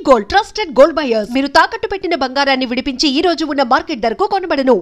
Gold trusted gold buyers. మీరు తాకట్టు పెట్టిన బంగారాన్ని విడిపించి ఈ రోజు ఉన్న మార్కెట్ ధరకు కొనబడను.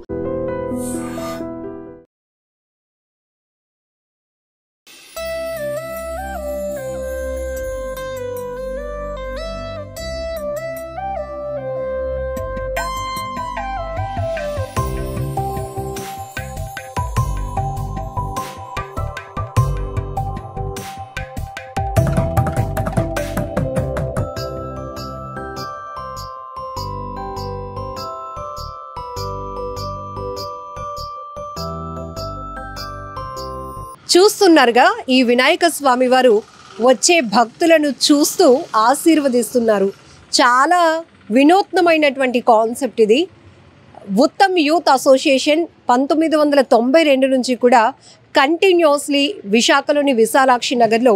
చూస్తున్నారుగా ఈ వినాయక స్వామి వారు వచ్చే భక్తులను చూస్తూ ఆశీర్వదిస్తున్నారు. చాలా వినూత్నమైనటువంటి కాన్సెప్ట్ ఇది. ఉత్తమ్ యూత్ అసోసియేషన్ 1992 నుంచి కూడా కంటిన్యూస్లీ విశాఖలోని విశాలాక్షి నగర్లో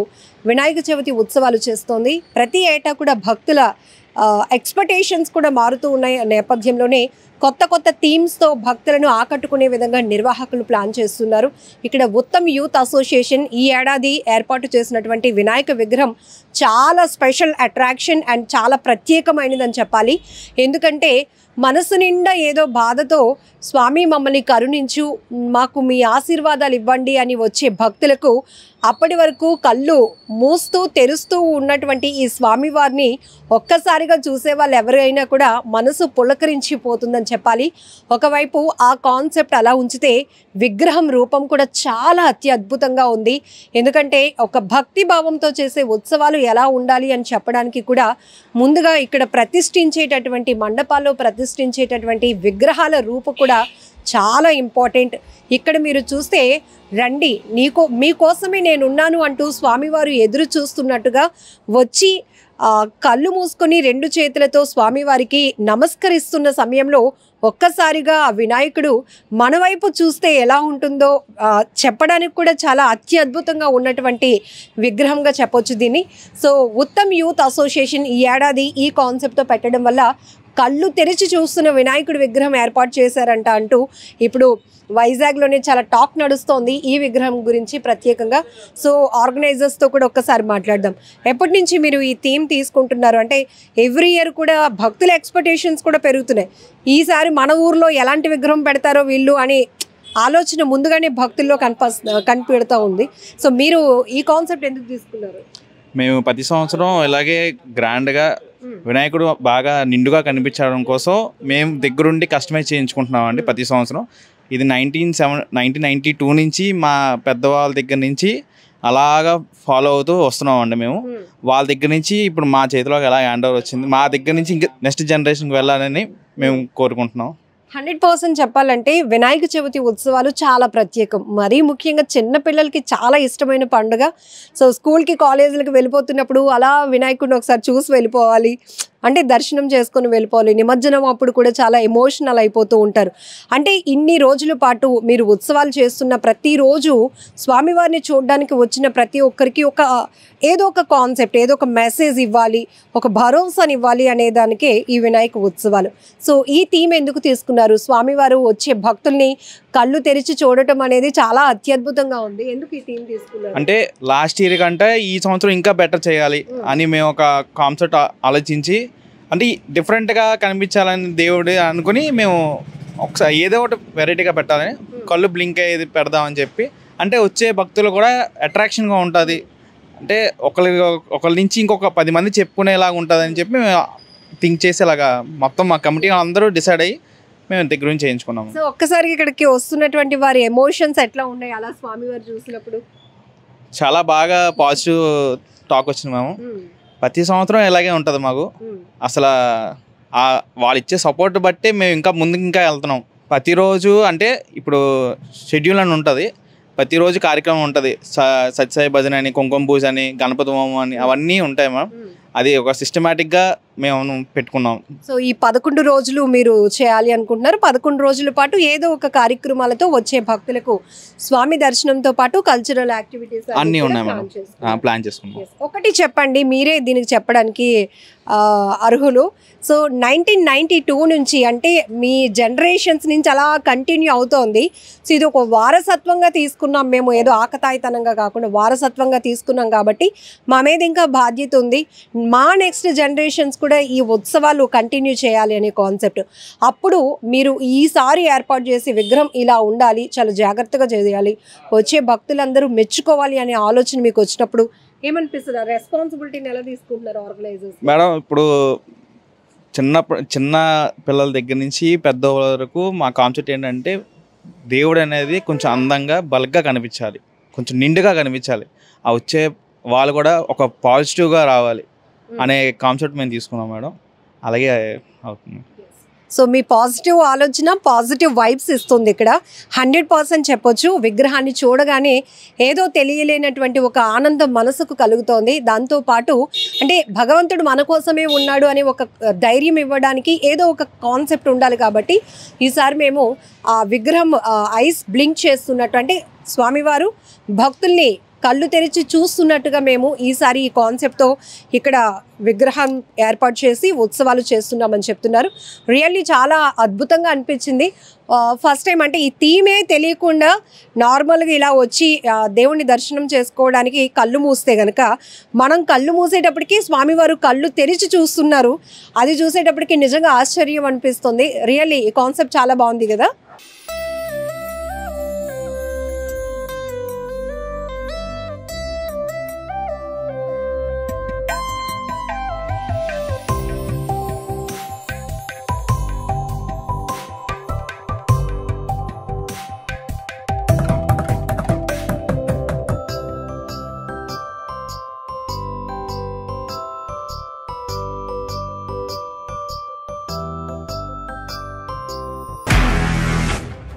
వినాయక చవితి ఉత్సవాలు చేస్తోంది. ప్రతి ఏటా కూడా భక్తుల ఎక్స్పెక్టేషన్స్ కూడా మారుతూ ఉన్నాయి. నేపథ్యంలోనే కొత్త కొత్త థీమ్స్తో భక్తులను ఆకట్టుకునే విధంగా నిర్వాహకులు ప్లాన్ చేస్తున్నారు. ఇక్కడ ఉత్తమ్ యూత్ అసోసియేషన్ ఈ ఏడాది ఏర్పాటు చేసినటువంటి వినాయక విగ్రహం చాలా స్పెషల్ అట్రాక్షన్ అండ్ చాలా ప్రత్యేకమైనదని చెప్పాలి. ఎందుకంటే మనసు నిండా ఏదో బాధతో స్వామి మమ్మల్ని కరుణించు, మాకు మీ ఆశీర్వాదాలు ఇవ్వండి అని వచ్చే భక్తులకు అప్పటి వరకు కళ్ళు మూస్తూ తెరుస్తూ ఉన్నటువంటి ఈ స్వామివారిని ఒక్కసారిగా చూసే వాళ్ళు ఎవరైనా కూడా మనసు పులకరించిపోతుందని చెప్పాలి. ఒకవైపు ఆ కాన్సెప్ట్ అలా ఉంచితే విగ్రహం రూపం కూడా చాలా అత్యద్భుతంగా ఉంది. ఎందుకంటే ఒక భక్తి భావంతో చేసే ఉత్సవాలు ఎలా ఉండాలి అని చెప్పడానికి కూడా ముందుగా ఇక్కడ ప్రతిష్ఠించేటటువంటి మండపాల్లో ప్రతిష్ఠించేటటువంటి విగ్రహాల రూపు కూడా చాలా ఇంపార్టెంట్. ఇక్కడ మీరు చూస్తే రండి మీకోసమే నేనున్నాను అంటూ స్వామివారు ఎదురు చూస్తున్నట్టుగా వచ్చి కళ్ళు మూసుకొని 2 చేతులతో స్వామివారికి నమస్కరిస్తున్న సమయంలో ఒక్కసారిగా ఆ వినాయకుడు మన వైపు చూస్తే ఎలా ఉంటుందో చెప్పడానికి కూడా చాలా అత్యద్భుతంగా ఉన్నటువంటి విగ్రహంగా చెప్పొచ్చు దీన్ని. సో ఉత్తమ్ యూత్ అసోసియేషన్ ఈ ఏడాది ఈ కాన్సెప్ట్తో పెట్టడం వల్ల కళ్ళు తెరిచి చూస్తున్న వినాయకుడి విగ్రహం ఏర్పాటు చేశారంట అంటూ ఇప్పుడు వైజాగ్లోనే చాలా టాక్ నడుస్తోంది ఈ విగ్రహం గురించి ప్రత్యేకంగా. సో ఆర్గనైజర్స్తో కూడా ఒక్కసారి మాట్లాడదాం. ఎప్పటి నుంచి మీరు ఈ థీమ్ తీసుకుంటున్నారు? అంటే ఎవ్రీ ఇయర్ కూడా భక్తుల ఎక్స్పెక్టేషన్స్ కూడా పెరుగుతున్నాయి. ఈసారి మన ఊర్లో ఎలాంటి విగ్రహం పెడతారో వీళ్ళు అని ఆలోచన ముందుగానే భక్తుల్లో కనిపెడుతూ ఉంది. సో మీరు ఈ కాన్సెప్ట్ ఎందుకు తీసుకున్నారు? మేము ప్రతి సంవత్సరం ఇలాగే గ్రాండ్గా వినాయకుడు బాగా నిండుగా కనిపించడం కోసం మేము దగ్గరుండి కస్టమైజ్ చేయించుకుంటున్నామండి ప్రతి సంవత్సరం. ఇది 1992 నుంచి మా పెద్దవాళ్ళ దగ్గర నుంచి అలాగా ఫాలో అవుతూ వస్తున్నామండి. మేము వాళ్ళ దగ్గర నుంచి ఇప్పుడు మా చేతిలోకి ఎలా హ్యాండ్ ఓవర్ వచ్చింది, మా దగ్గర నుంచి ఇంకా నెక్స్ట్ జనరేషన్కి వెళ్ళాలని మేము కోరుకుంటున్నాం. 100% చెప్పాలంటే వినాయక చవితి ఉత్సవాలు చాలా ప్రత్యేకం. మరీ ముఖ్యంగా చిన్నపిల్లలకి చాలా ఇష్టమైన పండుగ. సో స్కూల్కి కాలేజీలకు వెళ్ళిపోతున్నప్పుడు అలా వినాయకుడిని ఒకసారి చూసి వెళ్ళిపోవాలి, అంటే దర్శనం చేసుకొని వెళ్ళిపోవాలి. నిమజ్జనం అప్పుడు కూడా చాలా ఎమోషనల్ అయిపోతూ ఉంటారు. అంటే ఇన్ని రోజుల పాటు మీరు ఉత్సవాలు చేస్తున్న ప్రతిరోజు స్వామివారిని చూడడానికి వచ్చిన ప్రతి ఒక్కరికి ఏదో ఒక కాన్సెప్ట్, ఏదో ఒక మెసేజ్ ఇవ్వాలి, ఒక భరోసాని ఇవ్వాలి అనే దానికే ఈ వినాయక ఉత్సవాలు. సో ఈ థీమ్ ఎందుకు తీసుకున్నారు? స్వామివారు వచ్చే భక్తుల్ని కళ్ళు తెరిచి చూడటం అనేది చాలా అత్యద్భుతంగా ఉంది. ఎందుకు ఈ థీమ్ తీసుకున్నారు? అంటే లాస్ట్ ఇయర్ కంటే ఈ సంవత్సరం ఇంకా బెటర్ చేయాలి అని మేము ఒక కాన్సెప్ట్ ఆలోచించి, అంటే డిఫరెంట్గా కనిపించాలని దేవుడు అనుకుని మేము ఒకసారి ఏదో ఒకటి వెరైటీగా పెట్టాలని కళ్ళు బ్లింక్ అయ్యేది పెడదామని చెప్పి, అంటే వచ్చే భక్తులు కూడా అట్రాక్షన్గా ఉంటుంది, అంటే ఒకరి నుంచి ఇంకొక 10 మంది చెప్పుకునేలాగా ఉంటుంది అని చెప్పి మేము థింక్ చేసేలాగా మొత్తం మా కమిటీ అందరూ డిసైడ్ అయ్యి మేము దగ్గర నుంచి చేయించుకున్నాము. సో ఒక్కసారి ఇక్కడికి వస్తున్నటువంటి వారి ఎమోషన్స్ ఎట్లా ఉన్నాయి అలా స్వామివారు చూసినప్పుడు? చాలా బాగా పాజిటివ్ టాక్ వచ్చింది. మేము ప్రతి సంవత్సరం ఇలాగే ఉంటుంది మాకు. అసలు వాళ్ళు ఇచ్చే సపోర్ట్ బట్టి మేము ఇంకా ముందుకు ఇంకా వెళ్తున్నాం. ప్రతిరోజు అంటే ఇప్పుడు షెడ్యూల్ అని ఉంటుంది, ప్రతిరోజు కార్యక్రమం ఉంటుంది. సత్యసాయి భజన అని, కుంకుమ పూజ అని, గణపతి హోమం అని అవన్నీ ఉంటాయి మ్యామ్. అది ఒక సిస్టమేటిక్గా మేము పెట్టుకున్నాం. సో ఈ 11 రోజులు మీరు చేయాలి అనుకుంటున్నారు. 11 రోజుల పాటు ఏదో ఒక కార్యక్రమాలతో వచ్చే భక్తులకు స్వామి దర్శనంతో పాటు కల్చరల్ యాక్టివిటీస్ అన్నీ ఉన్నాయి మనం ప్లాన్ చేసుకున్నాం. ఒకటి చెప్పండి, మీరే దీనికి చెప్పడానికి అర్హులు. సో 1992 నుంచి అంటే మీ జనరేషన్స్ నుంచి అలా కంటిన్యూ అవుతోంది. సో ఇది ఒక వారసత్వంగా తీసుకున్నాం మేము, ఏదో ఆకతాయితనంగా కాకుండా వారసత్వంగా తీసుకున్నాం కాబట్టి మా మీద ఇంకా బాధ్యత ఉంది. మా నెక్స్ట్ జనరేషన్స్ కూడా కూడా ఈ ఉత్సవాలు కంటిన్యూ చేయాలి అనే కాన్సెప్ట్. అప్పుడు మీరు ఈసారి ఏర్పాటు చేసి విగ్రహం ఇలా ఉండాలి, చాలా జాగ్రత్తగా చేయాలి, వచ్చే భక్తులందరూ మెచ్చుకోవాలి అనే ఆలోచన మీకు వచ్చినప్పుడు ఏమనిపిస్తుంది? రెస్పాన్సిబిలిటీని ఎలా తీసుకుంటున్నారు ఆర్గనైజర్స్? మేడం ఇప్పుడు చిన్న పిల్లల దగ్గర నుంచి పెద్ద వరకు మా కాన్సెప్ట్ ఏంటంటే దేవుడు అనేది కొంచెం అందంగా బల్క్గా కనిపించాలి, కొంచెం నిండుగా కనిపించాలి, ఆ వచ్చే వాళ్ళు కూడా ఒక పాజిటివ్గా రావాలి అనే కాన్సెప్ట్ మేము తీసుకున్నాం మేడం. అలాగే అవుతుంది. సో మీ పాజిటివ్ ఆలోచన పాజిటివ్ వైబ్స్ ఇస్తుంది ఇక్కడ 100% చెప్పొచ్చు. విగ్రహాన్ని చూడగానే ఏదో తెలియలేనటువంటి ఒక ఆనందం మనసుకు కలుగుతోంది. దాంతోపాటు అంటే భగవంతుడు మన కోసమే ఉన్నాడు అనే ఒక ధైర్యం ఇవ్వడానికి ఏదో ఒక కాన్సెప్ట్ ఉండాలి. కాబట్టి ఈసారి మేము ఆ విగ్రహం ఐస్ బ్లింక్ చేస్తున్నట్టు, అంటే స్వామివారు భక్తుల్ని కళ్ళు తెరిచి చూస్తున్నట్టుగా మేము ఈసారి ఈ కాన్సెప్ట్తో ఇక్కడ విగ్రహం ఏర్పాటు చేసి ఉత్సవాలు చేస్తున్నామని చెప్తున్నారు. రియల్లీ చాలా అద్భుతంగా అనిపించింది. ఫస్ట్ టైం అంటే ఈ థీమే తెలియకుండా నార్మల్గా ఇలా వచ్చి దేవుణ్ణి దర్శనం చేసుకోవడానికి కళ్ళు మూస్తే కనుక మనం కళ్ళు మూసేటప్పటికి స్వామివారు కళ్ళు తెరిచి చూస్తున్నారు. అది చూసేటప్పటికి నిజంగా ఆశ్చర్యం అనిపిస్తుంది. రియల్లీ ఈ కాన్సెప్ట్ చాలా బాగుంది కదా.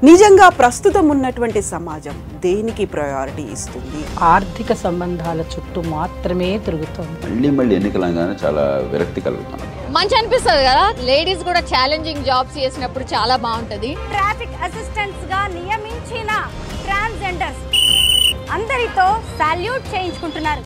నిజంగా ప్రస్తుతం ఉన్నటువంటి సమాజం దేనికి ప్రయారిటీ ఇస్తుంది? ఆర్థిక సంబంధాల చుట్టూ మాత్రమే తిరుగుతుంది. మళ్ళీ ఎన్నికలంగానే చాలా విరక్తి కలుగుతుంది. మంచి అనిపిస్తుంది కదా, లేడీస్ కూడా ఛాలెంజింగ్ జాబ్స్ చేసినప్పుడు చాలా బాగుంటది. ట్రాఫిక్ అసిస్టెంట్స్ గా నియమించిన ట్రాన్స్జెండర్స్ అందరితో సాల్యూట్ చేయించుకుంటున్నారు.